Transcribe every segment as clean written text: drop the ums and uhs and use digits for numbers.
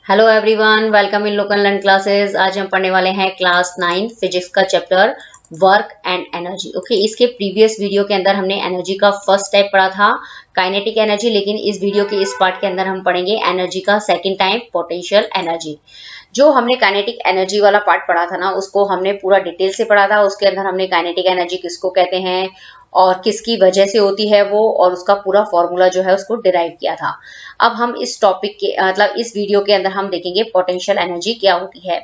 Hello everyone, welcome in local learn classes. आज हम पढ़ने वाले हैं क्लास 9 फिजिक्स का chapter work and energy. Okay, इसके प्रीवियस वीडियो के अंदर हमने एनर्जी का फर्स्ट टाइप पढ़ा था, काइनेटिक एनर्जी। लेकिन इस वीडियो के इस पार्ट के अंदर हम पढ़ेंगे एनर्जी का सेकंड टाइप, पोटेंशियल एनर्जी। जो हमने काइनेटिक एनर्जी वाला पार्ट पढ़ा था ना, उसको हमने पूरा डिटेल से पढ़ा था। उसके अंदर हमने काइनेटिक एनर्जी किसको कहते हैं और किसकी वजह से होती है वो, और उसका पूरा फॉर्मूला जो है उसको डिराइव किया था। अब हम इस टॉपिक के मतलब इस वीडियो के अंदर हम देखेंगे पोटेंशियल एनर्जी क्या होती है।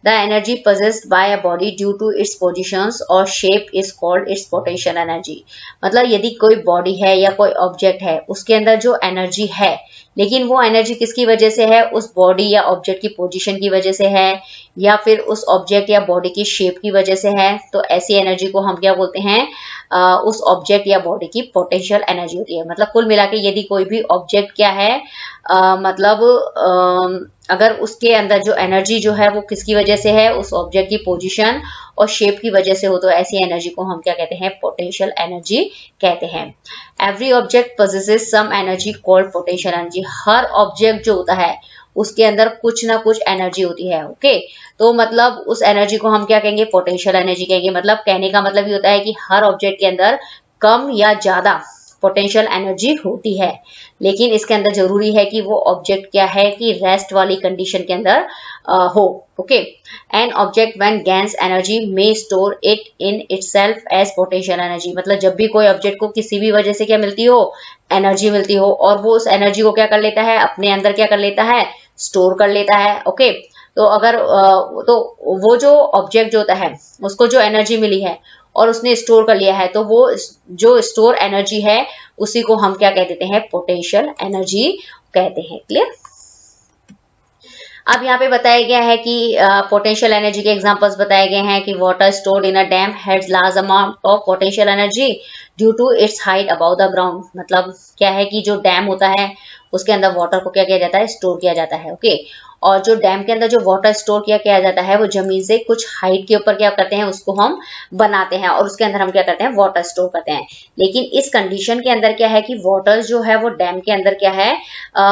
The energy possessed by a body due to its positions or shape is called its potential energy। मतलब यदि कोई बॉडी है या कोई ऑब्जेक्ट है, उसके अंदर जो एनर्जी है, लेकिन वो एनर्जी किसकी वजह से है, उस बॉडी या ऑब्जेक्ट की पोजीशन की वजह से है, या फिर उस ऑब्जेक्ट या बॉडी की शेप की वजह से है, तो ऐसी एनर्जी को हम क्या बोलते हैं, उस ऑब्जेक्ट या बॉडी की पोटेंशियल एनर्जी होती है। मतलब कुल मिला के यदि कोई भी ऑब्जेक्ट क्या है, मतलब अगर उसके अंदर जो एनर्जी जो है वो किसकी वजह से है, उस ऑब्जेक्ट की पोजीशन और शेप की वजह से हो, तो ऐसी एनर्जी को हम क्या कहते हैं, पोटेंशियल एनर्जी कहते हैं। Every object possesses some energy called potential energy. हर ऑब्जेक्ट जो होता है उसके अंदर कुछ ना कुछ एनर्जी होती है। ओके, तो मतलब उस एनर्जी को हम क्या कहेंगे, पोटेंशियल एनर्जी कहेंगे। मतलब कहने का मतलब ये होता है कि हर ऑब्जेक्ट के अंदर कम या ज्यादा पोटेंशियल एनर्जी होती है, लेकिन इसके अंदर जरूरी है कि वो ऑब्जेक्ट क्या है कि रेस्ट वाली कंडीशन के अंदर हो। Okay, an object when gains energy may store it in itself as potential energy. मतलब जब भी कोई ऑब्जेक्ट को किसी भी वजह से क्या मिलती हो, एनर्जी मिलती हो, और वो उस एनर्जी को क्या कर लेता है, अपने अंदर क्या कर लेता है, स्टोर कर लेता है। ओके, तो अगर तो वो जो ऑब्जेक्ट जो होता है उसको जो एनर्जी मिली है और उसने स्टोर कर लिया है, तो वो जो स्टोर एनर्जी है उसी को हम क्या कह देते हैं, पोटेंशियल एनर्जी कहते हैं। क्लियर। अब यहाँ पे बताया गया है कि पोटेंशियल एनर्जी के एग्जांपल्स बताए गए हैं कि water stored in a dam has large amount of potential energy due to its height above the ground. मतलब क्या है कि जो डैम होता है उसके अंदर वाटर को क्या किया जाता है, स्टोर किया जाता है। ओके, और जो डैम के अंदर जो वाटर स्टोर किया जाता है वो जमीन से कुछ हाइट के ऊपर क्या करते हैं, उसको हम बनाते हैं और उसके अंदर हम क्या करते हैं, वाटर स्टोर करते हैं। लेकिन इस कंडीशन के अंदर क्या है कि वाटर जो है वो डैम के अंदर क्या है,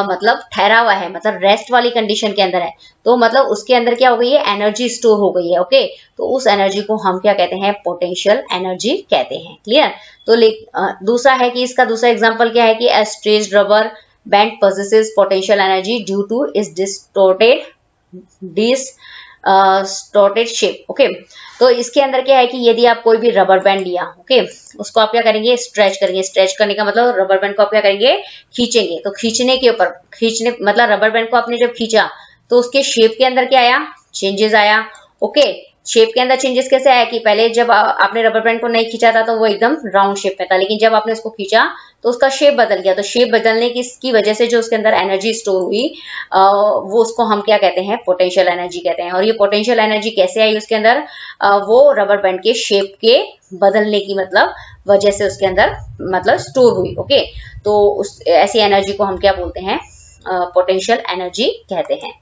मतलब ठहरा हुआ है, मतलब रेस्ट वाली कंडीशन के अंदर है। तो मतलब उसके अंदर क्या हो गई है, एनर्जी स्टोर हो गई है। ओके, तो उस एनर्जी को हम क्या कहते हैं, पोटेंशियल एनर्जी कहते हैं। क्लियर। तो दूसरा है कि इसका दूसरा एग्जाम्पल क्या है कि a stretched rubber band possesses potential energy due to its distorted shape। Okay, तो इसके अंदर क्या है कि यदि आप कोई भी रबर बैंड लिया, ओके, उसको आप क्या करेंगे, स्ट्रेच करेंगे। स्ट्रेच करने का मतलब रबर बैंड को आप क्या करेंगे, खींचेंगे। तो खींचने के ऊपर, खींचने मतलब रबर बैंड को आपने जब खींचा तो उसके शेप के अंदर क्या आया, चेंजेस आया। ओके, शेप के अंदर चेंजेस कैसे आया कि पहले जब आपने रबर बैंड को नहीं खींचा था तो वो एकदम राउंड शेप में था, लेकिन जब आपने उसको खींचा तो उसका शेप बदल गया। तो शेप बदलने की वजह से जो उसके अंदर एनर्जी स्टोर हुई, वो उसको हम क्या कहते हैं, पोटेंशियल एनर्जी कहते हैं। और ये पोटेंशियल एनर्जी कैसे आई उसके अंदर, वो रबर बैंड के शेप के बदलने की मतलब वजह से उसके अंदर मतलब स्टोर हुई। ओके, तो उस ऐसी एनर्जी को हम क्या बोलते हैं, पोटेंशियल एनर्जी कहते हैं।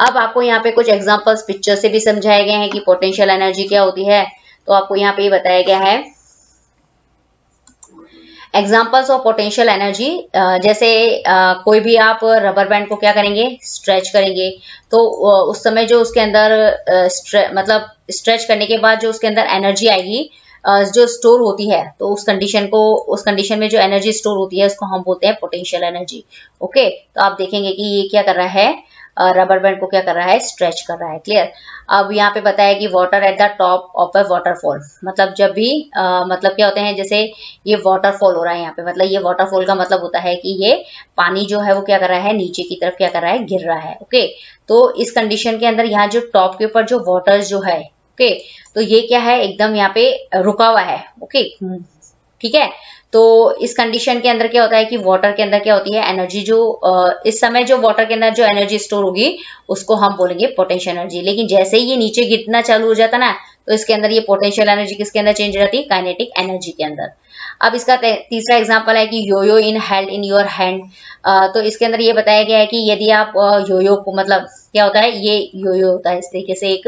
अब आपको यहाँ पे कुछ एग्जांपल्स पिक्चर से भी समझाए गए हैं कि पोटेंशियल एनर्जी क्या होती है। तो आपको यहाँ पे ये बताया गया है एग्जांपल्स ऑफ पोटेंशियल एनर्जी। जैसे कोई भी आप रबर बैंड को क्या करेंगे, स्ट्रेच करेंगे, तो उस समय जो उसके अंदर मतलब स्ट्रेच करने के बाद जो उसके अंदर एनर्जी आएगी, जो स्टोर होती है, तो उस कंडीशन में जो एनर्जी स्टोर होती है उसको हम बोलते हैं पोटेंशियल एनर्जी। ओके, तो आप देखेंगे कि ये क्या कर रहा है, रबर बैंड को क्या कर रहा है, स्ट्रेच कर रहा है। क्लियर। अब यहाँ पे बताया कि water at the top of A waterfall. मतलब जब भी मतलब क्या होते हैं, जैसे ये वाटरफॉल हो रहा है यहाँ पे, मतलब ये वाटरफॉल का मतलब होता है कि ये पानी जो है वो क्या कर रहा है, नीचे की तरफ क्या कर रहा है, गिर रहा है। ओके, तो इस कंडीशन के अंदर यहाँ जो टॉप के ऊपर जो वाटर जो है, ओके, तो ये क्या है, एकदम यहाँ पे रुका हुआ है। ओके, ठीक है। तो इस कंडीशन के अंदर क्या होता है कि वाटर के अंदर क्या होती है, एनर्जी जो इस समय जो वाटर के अंदर जो एनर्जी स्टोर होगी उसको हम बोलेंगे पोटेंशियल एनर्जी। लेकिन जैसे ही ये नीचे गिरना चालू हो जाता ना, तो इसके अंदर ये पोटेंशियल एनर्जी किसके अंदर चेंज हो जाती है, काइनेटिक एनर्जी के अंदर। अब इसका तीसरा एग्जांपल है कि योयो इन हेल्ड इन योर हैंड। तो इसके अंदर ये बताया गया है कि यदि आप योयो को, मतलब क्या होता है, ये योयो होता है इस तरीके से एक,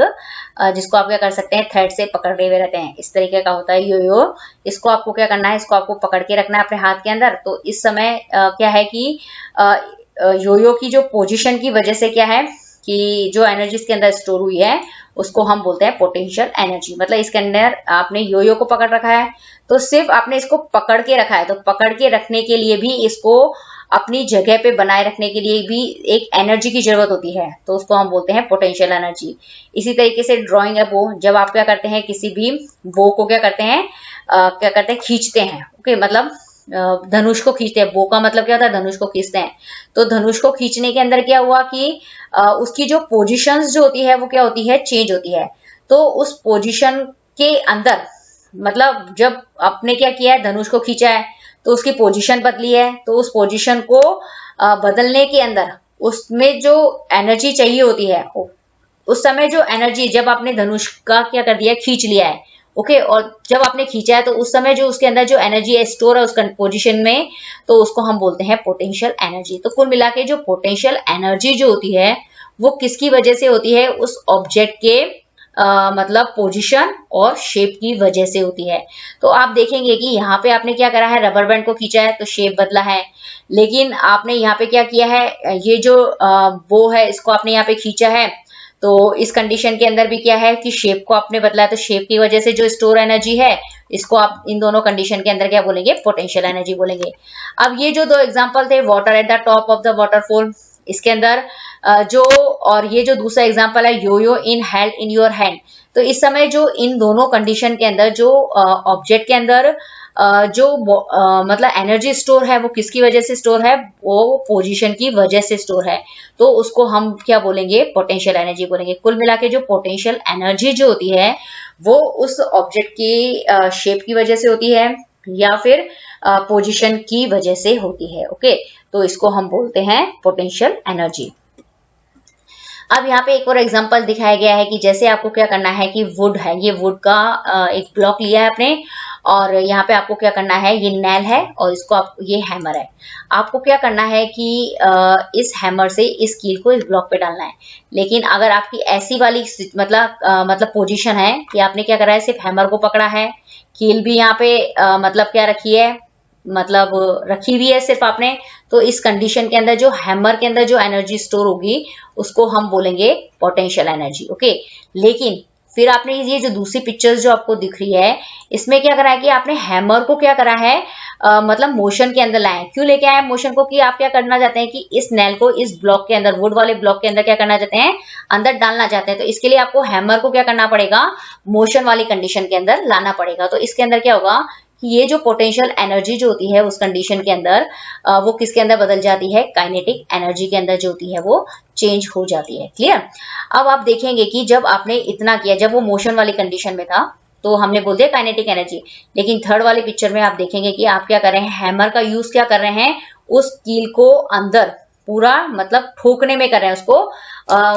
जिसको आप क्या कर सकते हैं, थ्रेड से पकड़े हुए रहते हैं, इस तरीके का होता है योयो। इसको आपको क्या करना है, इसको आपको पकड़ के रखना है अपने हाथ के अंदर। तो इस समय क्या है कि योयो की जो पोजीशन की वजह से क्या है कि जो एनर्जी इसके अंदर स्टोर हुई है उसको हम बोलते हैं पोटेंशियल एनर्जी। मतलब इसके अंदर आपने योयो को पकड़ रखा है, तो सिर्फ आपने इसको पकड़ के रखा है, तो पकड़ के रखने के लिए भी इसको अपनी जगह पे बनाए रखने के लिए भी एक एनर्जी की जरूरत होती है, तो उसको हम बोलते हैं पोटेंशियल एनर्जी। इसी तरीके से ड्रॉइंग है बो, जब आप क्या करते हैं किसी भी बो को क्या करते हैं खींचते हैं। ओके, मतलब धनुष को खींचते हैं। बो का मतलब क्या होता है, धनुष को खींचते हैं। तो धनुष को खींचने के अंदर क्या हुआ कि उसकी जो पोजीशंस जो होती है वो क्या होती है, चेंज होती है। तो उस पोजीशन के अंदर मतलब जब आपने क्या किया है, धनुष को खींचा है तो उसकी पोजीशन बदली है, तो उस पोजीशन को बदलने के अंदर उसमें जो एनर्जी चाहिए होती है, उस समय जो एनर्जी, जब आपने धनुष का क्या कर दिया, खींच लिया है, ओके, और जब आपने खींचा है तो उस समय जो उसके अंदर जो एनर्जी है स्टोर है उस पोजीशन में, तो उसको हम बोलते हैं पोटेंशियल एनर्जी। तो कुल मिला के जो पोटेंशियल एनर्जी जो होती है वो किसकी वजह से होती है, उस ऑब्जेक्ट के मतलब पोजीशन और शेप की वजह से होती है। तो आप देखेंगे कि यहाँ पे आपने क्या करा है, रबर बैंड को खींचा है तो शेप बदला है, लेकिन आपने यहाँ पे क्या किया है, ये जो बो है इसको आपने यहाँ पे खींचा है, तो इस कंडीशन के अंदर भी क्या है कि शेप को आपने बदला है, तो शेप की वजह से जो स्टोर एनर्जी है इसको आप इन दोनों कंडीशन के अंदर क्या बोलेंगे, पोटेंशियल एनर्जी बोलेंगे। अब ये जो दो एग्जांपल थे, water at the top of the waterfall, इसके अंदर जो, और ये जो दूसरा एग्जांपल है योयो इन हेल्ड इन योर हैंड, तो इस समय जो इन दोनों कंडीशन के अंदर जो ऑब्जेक्ट के अंदर जो मतलब एनर्जी स्टोर है वो किसकी वजह से स्टोर है, वो पोजीशन की वजह से स्टोर है, तो उसको हम क्या बोलेंगे, पोटेंशियल एनर्जी बोलेंगे। कुल मिला के जो पोटेंशियल एनर्जी जो होती है वो उस ऑब्जेक्ट की शेप की वजह से होती है या फिर पोजीशन की वजह से होती है। ओके, तो इसको हम बोलते हैं पोटेंशियल एनर्जी। अब यहाँ पे एक और एग्जांपल दिखाया गया है कि जैसे आपको क्या करना है कि वुड है, ये वुड का एक ब्लॉक लिया है आपने, और यहाँ पे आपको क्या करना है, ये नेल है और इसको आप, ये हैमर है, आपको क्या करना है कि इस हैमर से इस कील को इस ब्लॉक पे डालना है। लेकिन अगर आपकी ऐसी वाली मतलब पोजीशन है कि आपने क्या करा है, सिर्फ हैमर को पकड़ा है, कील भी यहाँ पे मतलब क्या रखी है, मतलब रखी हुई है सिर्फ आपने, तो इस कंडीशन के अंदर जो हैमर के अंदर जो एनर्जी स्टोर होगी उसको हम बोलेंगे पोटेंशियल एनर्जी। ओके, लेकिन फिर आपने ये जो दूसरी पिक्चर्स जो आपको दिख रही है इसमें क्या करा है कि आपने हैमर को क्या करा है, मतलब मोशन के अंदर लाए। क्यों लेके आए मोशन को, कि आप क्या करना चाहते हैं कि इस नेल को इस ब्लॉक के अंदर, वुड वाले ब्लॉक के अंदर क्या करना चाहते हैं, अंदर डालना चाहते हैं। तो इसके लिए आपको हैमर को क्या करना पड़ेगा, मोशन वाली कंडीशन के अंदर लाना पड़ेगा। तो इसके अंदर क्या होगा कि ये जो पोटेंशियल एनर्जी जो होती है उस कंडीशन के अंदर वो किसके अंदर बदल जाती है, काइनेटिक एनर्जी के अंदर जो होती है वो चेंज हो जाती है। क्लियर। अब आप देखेंगे कि जब आपने इतना किया, जब वो मोशन वाली कंडीशन में था तो हमने बोल दिया काइनेटिक एनर्जी, लेकिन थर्ड वाली पिक्चर में आप देखेंगे कि आप क्या कर रहे हैं, हैमर का यूज क्या कर रहे हैं, उस कील को अंदर पूरा मतलब ठोकने में कर रहे हैं, उसको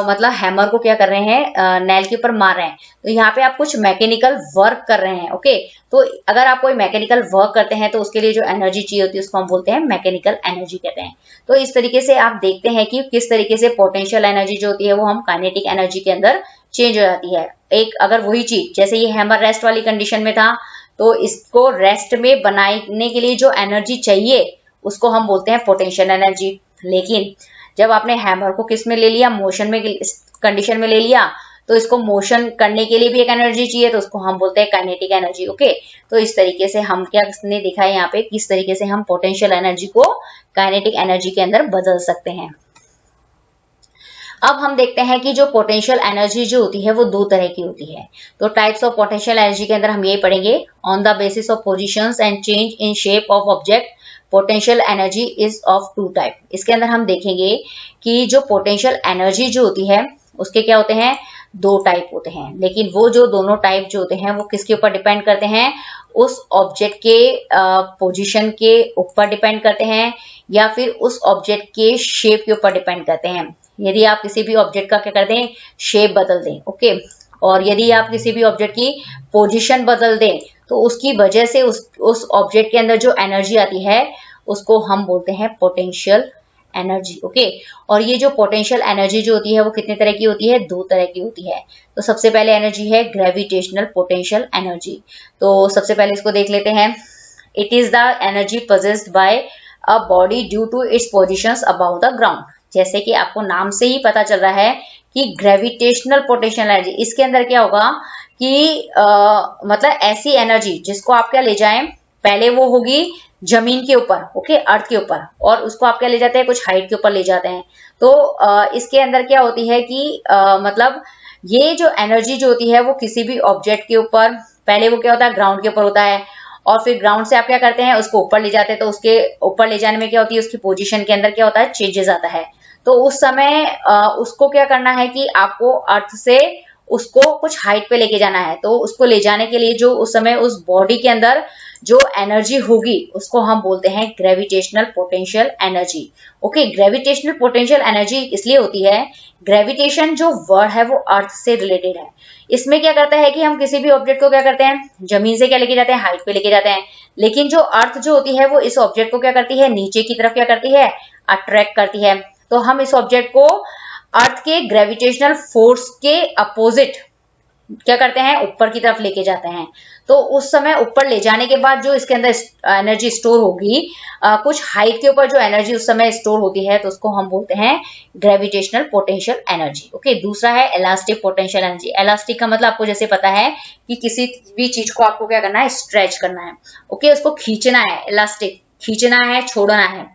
मतलब हैमर को क्या कर रहे हैं, नेल के ऊपर मार रहे हैं। तो यहाँ पे आप कुछ मैकेनिकल वर्क कर रहे हैं। ओके, तो अगर आप कोई मैकेनिकल वर्क करते हैं तो उसके लिए जो एनर्जी चाहिए होती है उसको हम बोलते हैं मैकेनिकल एनर्जी कहते हैं। तो इस तरीके से आप देखते हैं कि किस तरीके से पोटेंशियल एनर्जी जो होती है वो हम काइनेटिक एनर्जी के अंदर चेंज हो जाती है। एक अगर वही चीज, जैसे ये हैमर रेस्ट वाली कंडीशन में था, तो इसको रेस्ट में बनाने के लिए जो एनर्जी चाहिए उसको हम बोलते हैं पोटेंशियल एनर्जी। लेकिन जब आपने हैमर को किस में ले लिया, मोशन में कंडीशन में ले लिया, तो इसको मोशन करने के लिए भी एक एनर्जी चाहिए, तो उसको हम बोलते हैं काइनेटिक एनर्जी। ओके, तो इस तरीके से हम क्या ने देखा है यहाँ पे, किस तरीके से हम पोटेंशियल एनर्जी को काइनेटिक एनर्जी के अंदर बदल सकते हैं। अब हम देखते हैं कि जो पोटेंशियल एनर्जी जो होती है वो दो तरह की होती है। तो टाइप्स ऑफ पोटेंशियल एनर्जी के अंदर हम यही पढ़ेंगे, on the basis of positions and change in shape of object potential energy is of two type. इसके अंदर हम देखेंगे कि जो पोटेंशियल एनर्जी जो होती है उसके क्या होते हैं, दो टाइप होते हैं। लेकिन वो जो दोनों टाइप जो होते हैं वो किसके ऊपर डिपेंड करते हैं, उस ऑब्जेक्ट के पोजीशन के ऊपर डिपेंड करते हैं या फिर उस ऑब्जेक्ट के शेप के ऊपर डिपेंड करते हैं। यदि आप किसी भी ऑब्जेक्ट का क्या कर दें, शेप बदल दें, ओके, और यदि आप किसी भी ऑब्जेक्ट की पोजीशन बदल दें तो उसकी वजह से उस ऑब्जेक्ट के अंदर जो एनर्जी आती है उसको हम बोलते हैं पोटेंशियल एनर्जी। ओके, और ये जो पोटेंशियल एनर्जी जो होती है वो कितने तरह की होती है, दो तरह की होती है। तो सबसे पहले एनर्जी है ग्रेविटेशनल पोटेंशियल एनर्जी। तो सबसे पहले इसको देख लेते हैं। It is the energy possessed by a body due to its positions about the ground. जैसे कि आपको नाम से ही पता चल रहा है कि ग्रेविटेशनल पोटेंशियल एनर्जी, इसके अंदर क्या होगा कि मतलब ऐसी एनर्जी जिसको आप क्या ले जाएं, पहले वो होगी जमीन के ऊपर, ओके, अर्थ के ऊपर, और उसको आप क्या ले जाते हैं, कुछ हाइट के ऊपर ले जाते हैं। तो इसके अंदर क्या होती है कि मतलब ये जो एनर्जी जो होती है वो किसी भी ऑब्जेक्ट के ऊपर, पहले वो क्या होता है, ग्राउंड के ऊपर होता है, और फिर ग्राउंड से आप क्या करते हैं, उसको ऊपर ले जाते हैं। तो उसके ऊपर ले जाने में क्या होती है, उसकी पोजीशन के अंदर क्या होता है, चेंजेस आता है। तो उस समय उसको क्या करना है कि आपको अर्थ से उसको कुछ हाइट पे लेके जाना है। तो उसको ले जाने के लिए जो उस समय उस बॉडी के अंदर जो एनर्जी होगी उसको हम बोलते हैं gravitational potential energy. Okay, gravitational potential energy इसलिए होती है, ग्रेविटेशन जो वर्ड है वो अर्थ से रिलेटेड है। इसमें क्या करता है कि हम किसी भी ऑब्जेक्ट को क्या करते हैं, जमीन से क्या लेके जाते हैं, हाइट पे लेके जाते हैं। लेकिन जो अर्थ जो होती है वो इस ऑब्जेक्ट को क्या करती है, नीचे की तरफ क्या करती है, अट्रैक्ट करती है। तो हम इस ऑब्जेक्ट को अर्थ के ग्रेविटेशनल फोर्स के अपोजिट क्या करते हैं, ऊपर की तरफ लेके जाते हैं। तो उस समय ऊपर ले जाने के बाद जो इसके अंदर एनर्जी स्टोर होगी, कुछ हाइट के ऊपर जो एनर्जी उस समय स्टोर होती है, तो उसको हम बोलते हैं ग्रेविटेशनल पोटेंशियल एनर्जी। ओके, दूसरा है इलास्टिक पोटेंशियल एनर्जी। इलास्टिक का मतलब आपको जैसे पता है कि किसी भी चीज को आपको क्या करना है, स्ट्रेच करना है। ओके, उसको खींचना है, इलास्टिक खींचना है, छोड़ना है।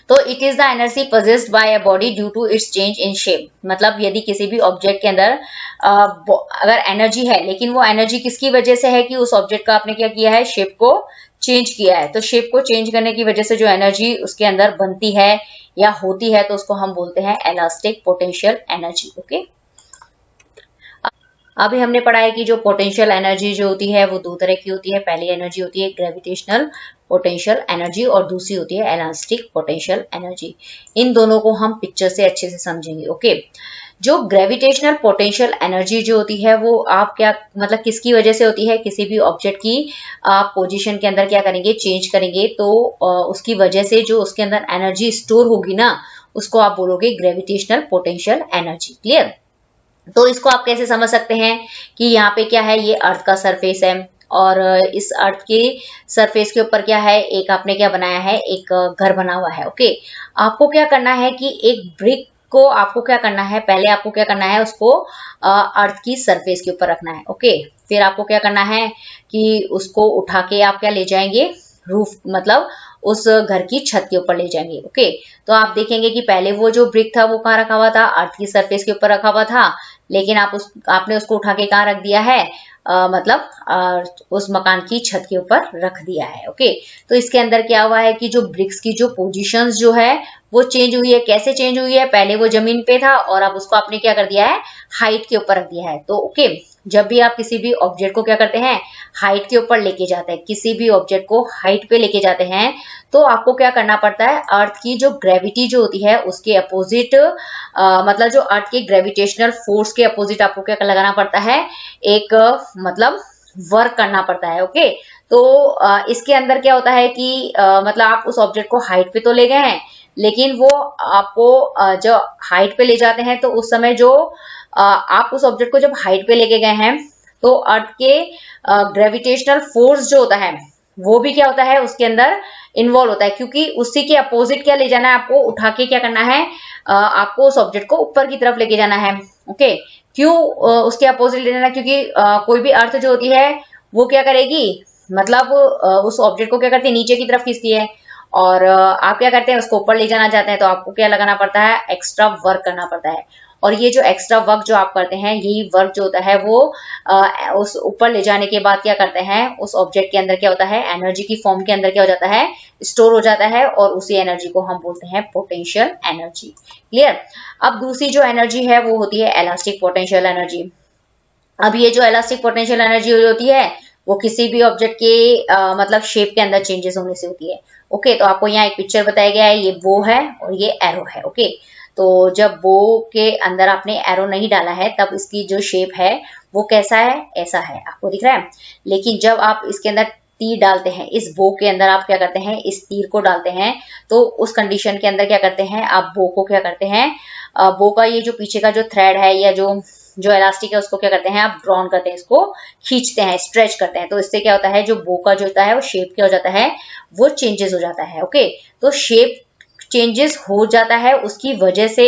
तो it is the energy possessed by a body due to its change in shape. मतलब यदि किसी भी ऑब्जेक्ट के अंदर अगर एनर्जी है, लेकिन वो एनर्जी किसकी वजह से है कि उस ऑब्जेक्ट का आपने क्या किया है, शेप को चेंज किया है। तो शेप को चेंज करने की वजह से जो एनर्जी उसके अंदर बनती है या होती है, तो उसको हम बोलते हैं इलास्टिक पोटेंशियल एनर्जी। ओके, अभी हमने पढ़ा है कि जो पोटेंशियल एनर्जी जो होती है वो दो तरह की होती है। पहली एनर्जी होती है ग्रेविटेशनल पोटेंशियल एनर्जी और दूसरी होती है इलास्टिक पोटेंशियल एनर्जी। इन दोनों को हम पिक्चर से अच्छे से समझेंगे। ओके, जो ग्रेविटेशनल पोटेंशियल एनर्जी जो होती है वो आप क्या मतलब किसकी वजह से होती है, किसी भी ऑब्जेक्ट की आप पोजीशन के अंदर क्या करेंगे, चेंज करेंगे, तो उसकी वजह से जो उसके अंदर एनर्जी स्टोर होगी ना, उसको आप बोलोगे ग्रेविटेशनल पोटेंशियल एनर्जी। क्लियर? तो इसको आप कैसे समझ सकते हैं कि यहाँ पे क्या है, ये अर्थ का सरफेस है, और इस अर्थ के सरफेस के ऊपर क्या है, एक आपने क्या बनाया है, एक घर बना हुआ है। ओके, आपको क्या करना है कि एक ब्रिक को आपको क्या करना है, पहले आपको क्या करना है, उसको अर्थ की सरफेस के ऊपर रखना है। ओके, फिर आपको क्या करना है कि उसको उठा के आप क्या ले जाएंगे, रूफ मतलब उस घर की छत के ऊपर ले जाएंगे। ओके, तो आप देखेंगे कि पहले वो जो ब्रिक था वो कहाँ रखा हुआ था, अर्थ की सरफेस के ऊपर रखा हुआ था, लेकिन आपने उसको उठा के कहाँ रख दिया है, मतलब उस मकान की छत के ऊपर रख दिया है। ओके, तो इसके अंदर क्या हुआ है कि जो ब्रिक्स की जो पोजीशंस जो है वो चेंज हुई है। कैसे चेंज हुई है, पहले वो जमीन पे था और अब उसको आपने क्या कर दिया है, हाइट के ऊपर रख दिया है। तो ओके, जब भी आप किसी भी ऑब्जेक्ट को क्या करते हैं, हाइट के ऊपर लेके जाते हैं, किसी भी ऑब्जेक्ट को हाइट पे लेके जाते हैं, तो आपको क्या करना पड़ता है, अर्थ की जो ग्रेविटी जो होती है उसके अपोजिट, मतलब जो अर्थ के ग्रेविटेशनल फोर्स के अपोजिट आपको क्या लगाना पड़ता है, एक मतलब वर्क करना पड़ता है। ओके, तो इसके अंदर क्या होता है कि मतलब आप उस ऑब्जेक्ट को हाइट पे तो ले गए हैं, लेकिन वो आपको जो हाइट पे ले जाते हैं, तो उस समय जो आप उस ऑब्जेक्ट को जब हाइट पे लेके गए हैं, तो अर्थ के ग्रेविटेशनल फोर्स जो होता है वो भी क्या होता है, उसके अंदर इन्वॉल्व होता है, क्योंकि उसी के अपोजिट क्या ले जाना है, आपको उठा के क्या करना है, आपको उस ऑब्जेक्ट को ऊपर की तरफ लेके जाना है। ओके, क्यों उसके अपोजिट ले जाना, क्योंकि कोई भी अर्थ जो होती है वो क्या करेगी, मतलब उस ऑब्जेक्ट को क्या करती है, नीचे की तरफ खींचती है, और आप क्या करते हैं, उसको ऊपर ले जाना चाहते हैं, तो आपको क्या लगाना पड़ता है, एक्स्ट्रा वर्क करना पड़ता है। और ये जो एक्स्ट्रा वर्क जो आप करते हैं, यही वर्क जो होता है वो उस ऊपर ले जाने के बाद क्या करते हैं, उस ऑब्जेक्ट के अंदर क्या होता है, एनर्जी की फॉर्म के अंदर क्या हो जाता है, स्टोर हो जाता है, और उसी एनर्जी को हम बोलते हैं पोटेंशियल एनर्जी। क्लियर? अब दूसरी जो एनर्जी है वो होती है इलास्टिक पोटेंशियल एनर्जी। अब ये जो इलास्टिक पोटेंशियल एनर्जी होती है वो किसी भी ऑब्जेक्ट के मतलब शेप के अंदर चेंजेस होने से होती है। ओके, तो आपको यहाँ एक पिक्चर बताया गया है, ये बो है और ये एरो है। ओके, तो जब बो के अंदर आपने एरो नहीं डाला है, तब इसकी जो शेप है वो कैसा है, ऐसा है, आपको दिख रहा है। लेकिन जब आप इसके अंदर तीर डालते हैं, इस बो के अंदर आप क्या करते हैं, इस तीर को डालते हैं, तो उस कंडीशन के अंदर क्या करते हैं, आप बो को क्या करते हैं, बो का ये जो पीछे का जो थ्रेड है या जो जो इलास्टिक है उसको क्या करते हैं आप ड्रॉन करते हैं, इसको खींचते हैं, स्ट्रेच करते हैं, तो इससे क्या होता है जो बो का जो होता है वो शेप क्या हो जाता है, वो चेंजेस हो जाता है। ओके, तो शेप चेंजेस हो जाता है उसकी वजह से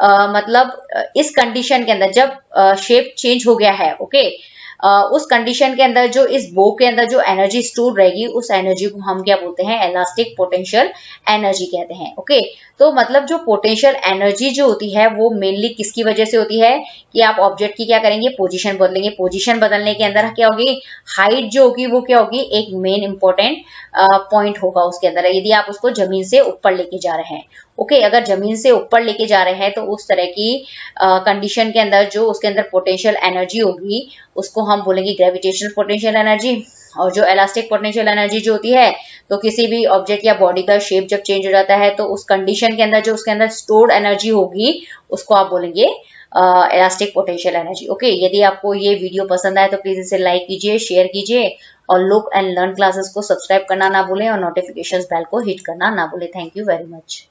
मतलब इस कंडीशन के अंदर जब शेप चेंज हो गया है, ओके, उस कंडीशन के अंदर जो इस बो के अंदर जो एनर्जी स्टोर रहेगी उस एनर्जी को हम क्या बोलते हैं, इलास्टिक पोटेंशियल एनर्जी कहते हैं। ओके, तो मतलब जो पोटेंशियल एनर्जी जो होती है वो मेनली किसकी वजह से होती है कि आप ऑब्जेक्ट की क्या करेंगे, पोजीशन बदलेंगे, पोजीशन बदलने के अंदर क्या होगी, हाइट जो होगी वो क्या होगी, एक मेन इंपॉर्टेंट पॉइंट होगा उसके अंदर, यदि आप उसको जमीन से ऊपर लेके जा रहे हैं। ओके, अगर जमीन से ऊपर लेके जा रहे हैं तो उस तरह की कंडीशन के अंदर जो उसके अंदर पोटेंशियल एनर्जी होगी उसको हम बोलेंगे ग्रेविटेशनल पोटेंशियल एनर्जी। और जो इलास्टिक पोटेंशियल एनर्जी जो होती है, तो किसी भी ऑब्जेक्ट या बॉडी का शेप जब चेंज हो जाता है तो उस कंडीशन के अंदर जो उसके अंदर स्टोर्ड एनर्जी होगी उसको आप बोलेंगे इलास्टिक पोटेंशियल एनर्जी। ओके, यदि आपको ये वीडियो पसंद आए तो प्लीज इसे लाइक कीजिए, शेयर कीजिए और लुक एंड लर्न क्लासेस को सब्सक्राइब करना ना भूलें और नोटिफिकेशन बेल को हिट करना ना भूलें। Thank you very much.